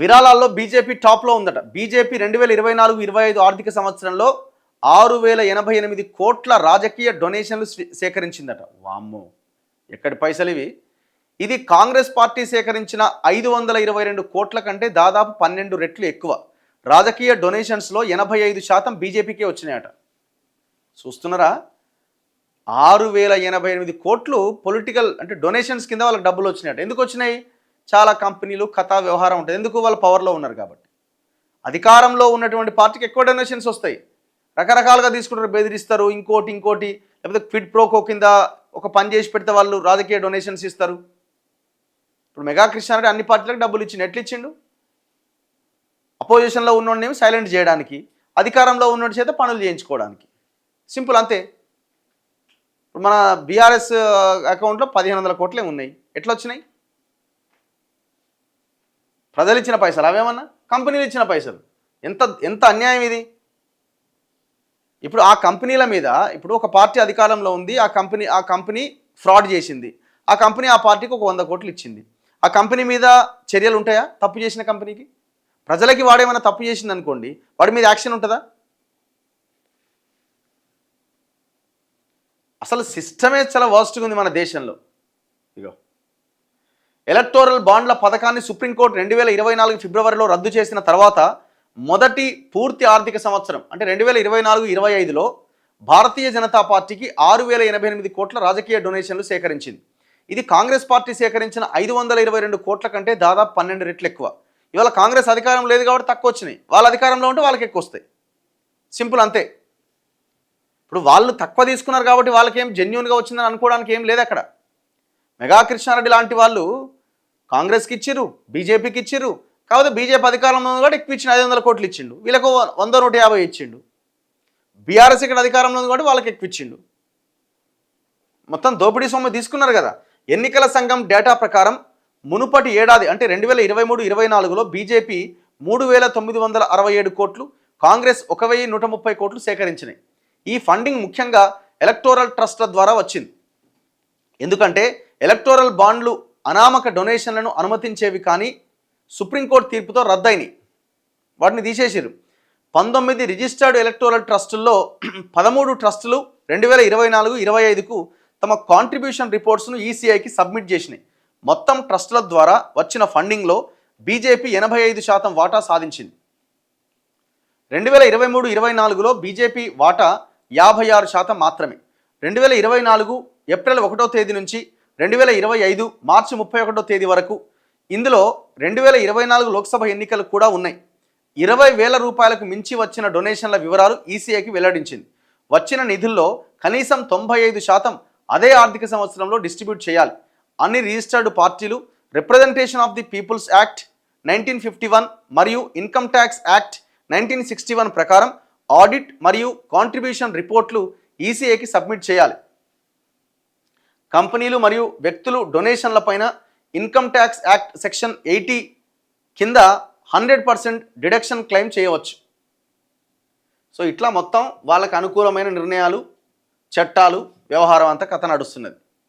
విరాళాల్లో BJP టాప్లో ఉందట. BJP 2024-25 ఆర్థిక సంవత్సరంలో 6088 కోట్ల రాజకీయ డొనేషన్లు సేకరించిందట. వామ్మో, ఎక్కడి పైసలు ఇవి? ఇది కాంగ్రెస్ పార్టీ సేకరించిన 522 కోట్ల కంటే దాదాపు 12 రెట్లు ఎక్కువ. రాజకీయ డొనేషన్స్లో 85% బీజేపీకే వచ్చినాయట. చూస్తున్నారా? 6088 కోట్లు పొలిటికల్ అంటే డొనేషన్స్ కింద వాళ్ళకి డబ్బులు వచ్చినాయట. ఎందుకు వచ్చినాయి? చాలా కంపెనీలు కథా వ్యవహారం ఉంటుంది. ఎందుకు? వాళ్ళు పవర్లో ఉన్నారు కాబట్టి. అధికారంలో ఉన్నటువంటి పార్టీకి ఎక్కువ డొనేషన్స్ వస్తాయి. రకరకాలుగా తీసుకుంటారు, బెదిరిస్తారు, ఇంకోటి లేకపోతే క్విడ్ ప్రోకో కింద ఒక పని చేసి పెడితే వాళ్ళు రాజకీయ డొనేషన్స్ ఇస్తారు. ఇప్పుడు మెగా కృష్ణారెడ్డి అన్ని పార్టీలకు డబ్బులు ఇచ్చిండు. ఎట్లా ఇచ్చిండు? అపోజిషన్లో ఉన్నోడిని సైలెంట్ చేయడానికి, అధికారంలో ఉన్నోడి చేత పనులు చేయించుకోవడానికి. సింపుల్, అంతే. ఇప్పుడు మన బీఆర్ఎస్ అకౌంట్లో 1500 కోట్లే ఉన్నాయి. ఎట్లా వచ్చినాయి? ప్రజలు ఇచ్చిన పైసలు అవేమన్నా? కంపెనీలు ఇచ్చిన పైసలు. ఎంత అన్యాయం ఇది! ఇప్పుడు ఆ కంపెనీల మీద, ఇప్పుడు ఒక పార్టీ అధికారంలో ఉంది, ఆ కంపెనీ ఫ్రాడ్ చేసింది, ఆ కంపెనీ ఆ పార్టీకి ఒక 100 కోట్లు ఇచ్చింది. ఆ కంపెనీ మీద చర్యలు ఉంటాయా? తప్పు చేసిన కంపెనీకి ప్రజలకి వాడేమైనా తప్పు చేసింది అనుకోండి, వాడి మీద యాక్షన్ ఉంటుందా? అసలు సిస్టమే చాలా వర్స్ట్గా ఉంది మన దేశంలో. ఇగో, ఎలక్టోరల్ బాండ్ల పథకాన్ని సుప్రీంకోర్టు 2024 ఫిబ్రవరిలో రద్దు చేసిన తర్వాత మొదటి పూర్తి ఆర్థిక సంవత్సరం అంటే 2024-25లో భారతీయ జనతా పార్టీకి 6088 కోట్ల రాజకీయ డొనేషన్లు సేకరించింది. ఇది కాంగ్రెస్ పార్టీ సేకరించిన 522 కోట్ల కంటే దాదాపు 12 రెట్లు ఎక్కువ. ఇవాళ కాంగ్రెస్ అధికారం లేదు కాబట్టి తక్కువ వచ్చినాయి, వాళ్ళ అధికారంలో ఉంటే వాళ్ళకి ఎక్కువ వస్తాయి. సింపుల్, అంతే. ఇప్పుడు వాళ్ళు తక్కువ తీసుకున్నారు కాబట్టి వాళ్ళకేం జెన్యూన్గా వచ్చిందని అనుకోవడానికి ఏం లేదు అక్కడ. మెగా కృష్ణారెడ్డి లాంటి వాళ్ళు కాంగ్రెస్కి ఇచ్చిర్రు, బీజేపీకి ఇచ్చిర్రు. కాకపోతే బీజేపీ అధికారంలో ఉంది కాబట్టి ఎక్కువ ఇచ్చిన 500 కోట్లు ఇచ్చిండు, వీళ్ళకు 100-150 ఇచ్చిండు. బీఆర్ఎస్ ఇక్కడ అధికారంలో ఉంది కాబట్టి వాళ్ళకి ఎక్కువ ఇచ్చిండు. మొత్తం దోపిడీ సొమ్ము తీసుకున్నారు కదా. ఎన్నికల సంఘం డేటా ప్రకారం మునుపటి ఏడాది అంటే 2023-24లో బీజేపీ 3967 కోట్లు, కాంగ్రెస్ 1130 కోట్లు సేకరించినాయి. ఈ ఫండింగ్ ముఖ్యంగా ఎలక్టోరల్ ట్రస్ట్ల ద్వారా వచ్చింది. ఎందుకంటే ఎలక్టోరల్ బాండ్లు అనామక డొనేషన్లను అనుమతించేవి కానీ సుప్రీంకోర్టు తీర్పుతో రద్దయినాయి, వాటిని తీసేసారు. 19 రిజిస్టర్డ్ ఎలక్టోరల్ ట్రస్టుల్లో 13 ట్రస్టులు 2024-25కు తమ కాంట్రిబ్యూషన్ రిపోర్ట్స్ను ఈసీఐకి సబ్మిట్ చేసినాయి. మొత్తం ట్రస్టుల ద్వారా వచ్చిన ఫండింగ్లో బీజేపీ 85% వాటా సాధించింది. 2023-24లో బీజేపీ వాటా 56% మాత్రమే. 2024 ఏప్రిల్ 1వ తేదీ నుంచి 2025 మార్చి 31వ తేదీ వరకు ఇందులో 2024 లోక్సభ ఎన్నికలు కూడా ఉన్నాయి. 20,000 రూపాయలకు మించి వచ్చిన డొనేషన్ల వివరాలు ఈసీఐకి వెల్లడించింది. వచ్చిన నిధుల్లో కనీసం 95% అదే ఆర్థిక సంవత్సరంలో డిస్ట్రిబ్యూట్ చేయాలి. అన్ని రిజిస్టర్డ్ పార్టీలు representation of the peoples act 1951 మరియు ఇన్కమ్ ట్యాక్స్ యాక్ట్ 1961 ప్రకారం ఆడిట్ మరియు కాంట్రిబ్యూషన్ రిపోర్ట్లు ఈసీఐకి సబ్మిట్ చేయాలి. కంపెనీలు మరియు వ్యక్తులు డొనేషన్లపైన ఇన్కమ్ ట్యాక్స్ యాక్ట్ సెక్షన్ 80 కింద 100% డిడక్షన్ క్లెయిమ్ చేయవచ్చు. సో ఇట్లా మొత్తం వాళ్ళకు అనుకూలమైన నిర్ణయాలు, చట్టాలు, వ్యవహారం అంతా కథ నడుస్తున్నది.